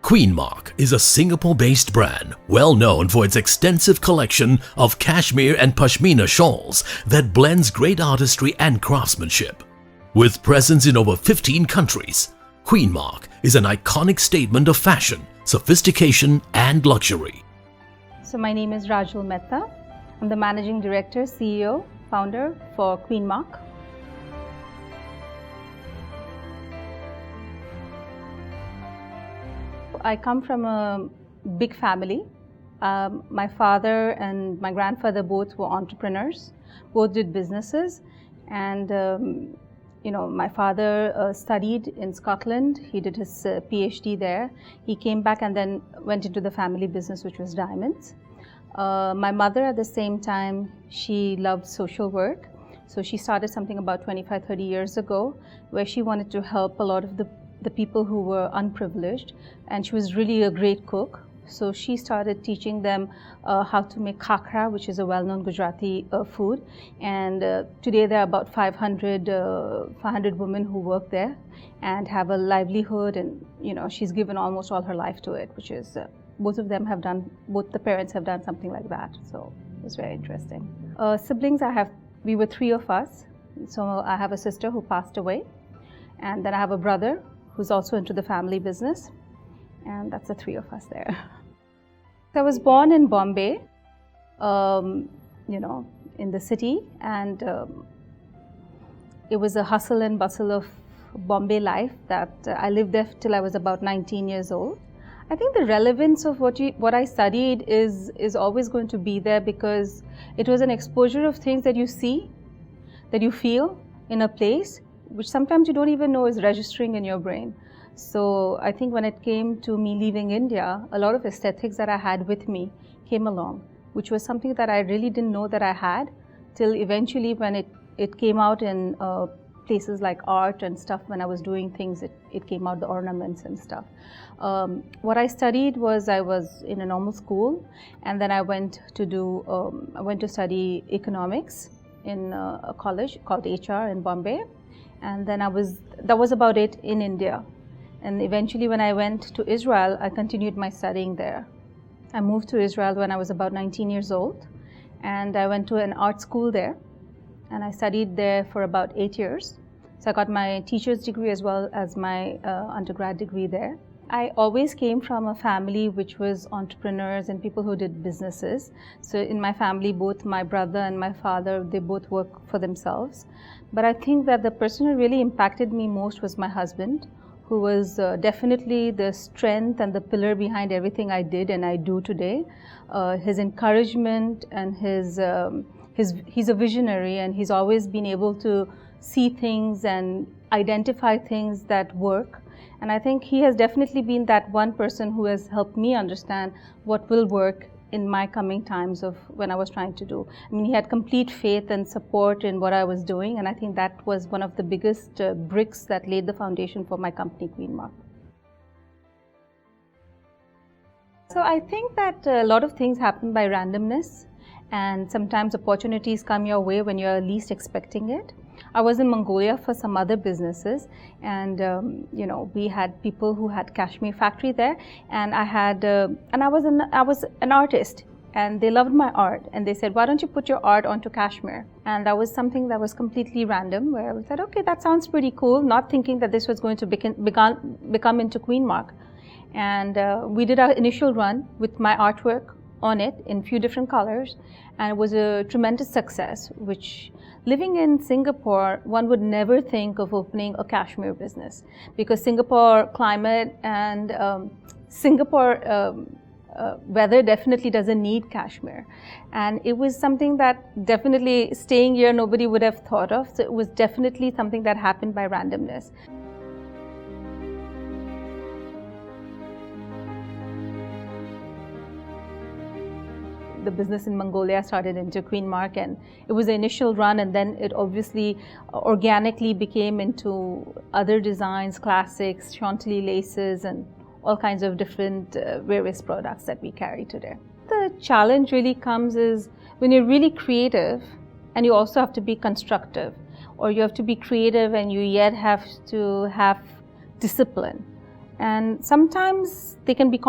Queenmark is a Singapore-based brand well known for its extensive collection of cashmere and pashmina shawls that blends great artistry and craftsmanship. With presence in over 15 countries, Queenmark is an iconic statement of fashion, sophistication and luxury. So my name is Rajul Mehta. I'm the Managing Director, CEO, Founder for Queenmark. I come from a big family. My father and my grandfather both were entrepreneurs, both did businesses, and my father studied in Scotland. He did his PhD there. He came back and then went into the family business, which was diamonds. My mother at the same time, she loved social work. So she started something about 25-30 years ago where she wanted to help a lot of the people who were unprivileged, and she was really a great cook. So she started teaching them how to make khakra, which is a well-known Gujarati food. And today there are about 500 women who work there and have a livelihood, and she's given almost all her life to it, which is both the parents have done something like that. So it was very interesting. Siblings, we were 3 of us. So I have a sister who passed away, and then I have a brother who's also into the family business, and that's the 3 of us there. I was born in Bombay, in the city, and it was a hustle and bustle of Bombay life that I lived there till I was about 19 years old. I think the relevance of what I studied is always going to be there, because it was an exposure of things that you see, that you feel in a place, which sometimes you don't even know is registering in your brain. So I think when it came to me leaving India, a lot of aesthetics that I had with me came along, which was something that I really didn't know that I had till eventually when it came out in places like art and stuff. When I was doing things, it came out, the ornaments and stuff. What I studied was, I was in a normal school, and then I went to study economics in a college called HR in Bombay. And then that was about it in India. And eventually when I went to Israel, I continued my studying there. I moved to Israel when I was about 19 years old, and I went to an art school there, and I studied there for about 8 years. So I got my teacher's degree as well as my undergrad degree there. I always came from a family which was entrepreneurs and people who did businesses. So in my family, both my brother and my father, they both work for themselves. But I think that the person who really impacted me most was my husband, who was definitely the strength and the pillar behind everything I did and I do today. His encouragement, and he's a visionary, and he's always been able to see things and identify things that work. And I think he has definitely been that one person who has helped me understand what will work in my coming times of when I was trying to do. I mean, he had complete faith and support in what I was doing, and I think that was one of the biggest bricks that laid the foundation for my company, Queenmark. So I think that a lot of things happen by randomness, and sometimes opportunities come your way when you're least expecting it. I was in Mongolia for some other businesses, and we had people who had cashmere factory there, and I was an artist, and they loved my art, and they said, why don't you put your art onto cashmere? And that was something that was completely random, where I said, okay, that sounds pretty cool, not thinking that this was going to become into Queenmark. And we did our initial run with my artwork on it in a few different colors, and it was a tremendous success, which, living in Singapore, one would never think of opening a cashmere business, because Singapore climate and Singapore weather definitely doesn't need cashmere. And it was something that definitely, staying here, nobody would have thought of. So it was definitely something that happened by randomness. The business in Mongolia started into Queenmark, and it was the initial run, and then it obviously organically became into other designs, classics, chantilly laces, and all kinds of different various products that we carry today. The challenge really comes is when you're really creative, and you also have to be constructive, or you have to be creative and you yet have to have discipline. And sometimes they can be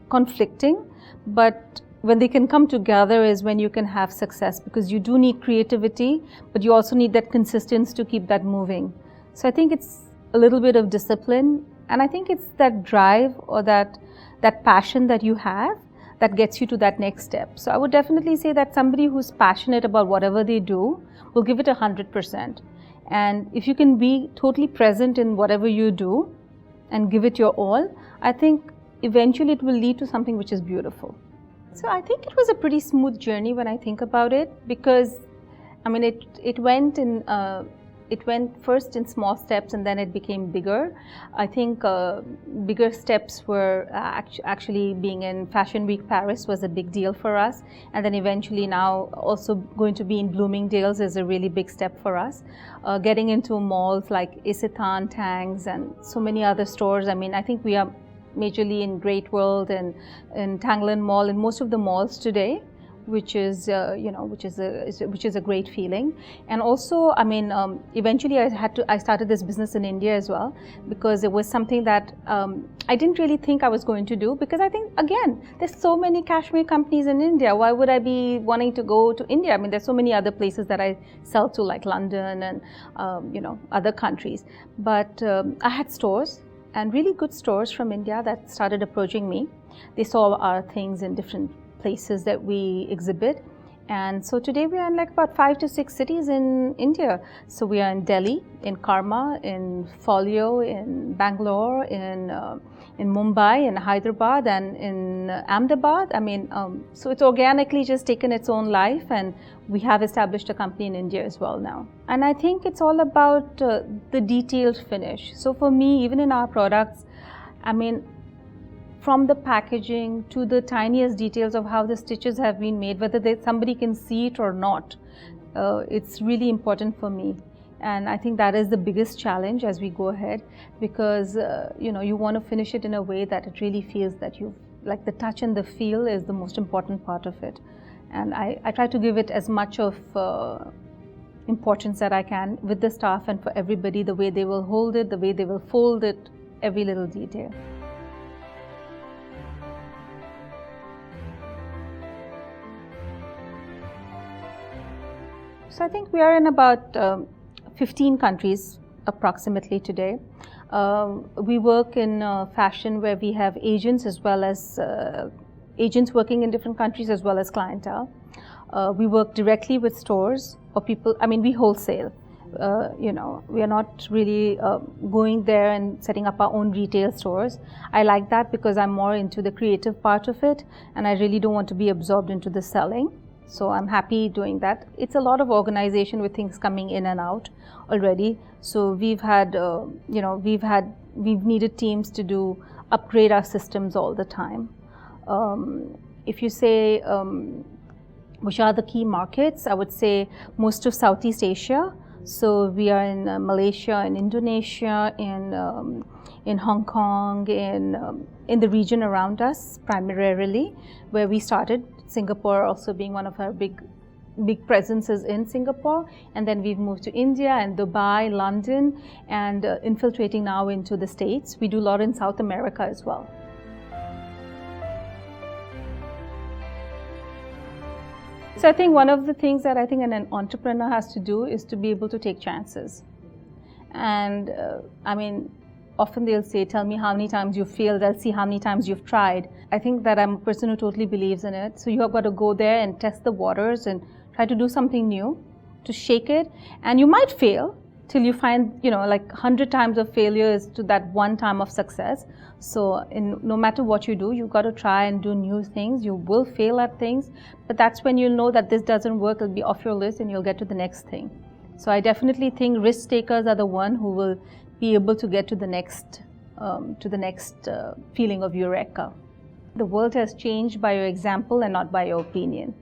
conflicting, but when they can come together is when you can have success, because you do need creativity, but you also need that consistency to keep that moving. So I think it's a little bit of discipline, and I think it's that drive or that passion that you have that gets you to that next step. So I would definitely say that somebody who's passionate about whatever they do will give it 100%. And if you can be totally present in whatever you do and give it your all, I think eventually it will lead to something which is beautiful. So I think it was a pretty smooth journey when I think about it, because I mean it went first in small steps and then it became bigger. I think bigger steps were actually being in Fashion Week Paris was a big deal for us, and then eventually now also going to be in Bloomingdale's is a really big step for us. Getting into malls like Isetan, Tangs, and so many other stores. I mean, I think we are majorly in Great World and in Tanglewood Mall and most of the malls today, which is which is a great feeling. And also, I mean, eventually I started this business in India as well, because it was something that I didn't really think I was going to do, because I think, again, there's so many cashmere companies in India. Why would I be wanting to go to India? I mean, there's so many other places that I sell to, like London and other countries. But I had stores, and really good stores from India, that started approaching me. They saw our things in different places that we exhibit, and so today we are in like about 5 to 6 cities in India. So we are in Delhi, in Karma, in Folio, in Bangalore, in Mumbai, in Hyderabad, and in Ahmedabad. I mean, so it's organically just taken its own life, and we have established a company in India as well now. And I think it's all about the detailed finish. So for me, even in our products, I mean, from the packaging to the tiniest details of how the stitches have been made, whether somebody can see it or not, it's really important for me. And I think that is the biggest challenge as we go ahead, because you want to finish it in a way that it really feels that you've, like, the touch and the feel is the most important part of it. And I try to give it as much of importance that I can with the staff and for everybody, the way they will hold it, the way they will fold it, every little detail. So I think we are in about 15 countries approximately today. We work in fashion where we have agents as well as agents working in different countries as well as clientele. We work directly with stores or people. I mean, we wholesale. We are not really going there and setting up our own retail stores. I like that because I'm more into the creative part of it, and I really don't want to be absorbed into the selling. So I'm happy doing that. It's a lot of organization with things coming in and out already. So we've had, we've needed teams to upgrade our systems all the time. If you say, which are the key markets, I would say most of Southeast Asia. So we are in Malaysia, in Indonesia, in Hong Kong, in the region around us primarily, where we started. Singapore also being one of our big presences in Singapore, and then we've moved to India and Dubai, London, and infiltrating now into the States. We do a lot in South America as well. So I think one of the things that I think an entrepreneur has to do is to be able to take chances. And I mean, often they'll say, tell me how many times you've failed, I'll see how many times you've tried. I think that I'm a person who totally believes in it. So you have got to go there and test the waters and try to do something new, to shake it. And you might fail till you find, like 100 times of failure is to that one time of success. So no matter what you do, you've got to try and do new things. You will fail at things, but that's when you'll know that this doesn't work. It'll be off your list and you'll get to the next thing. So I definitely think risk takers are the one who will be able to get to the next feeling of eureka. The world has changed by your example and not by your opinion.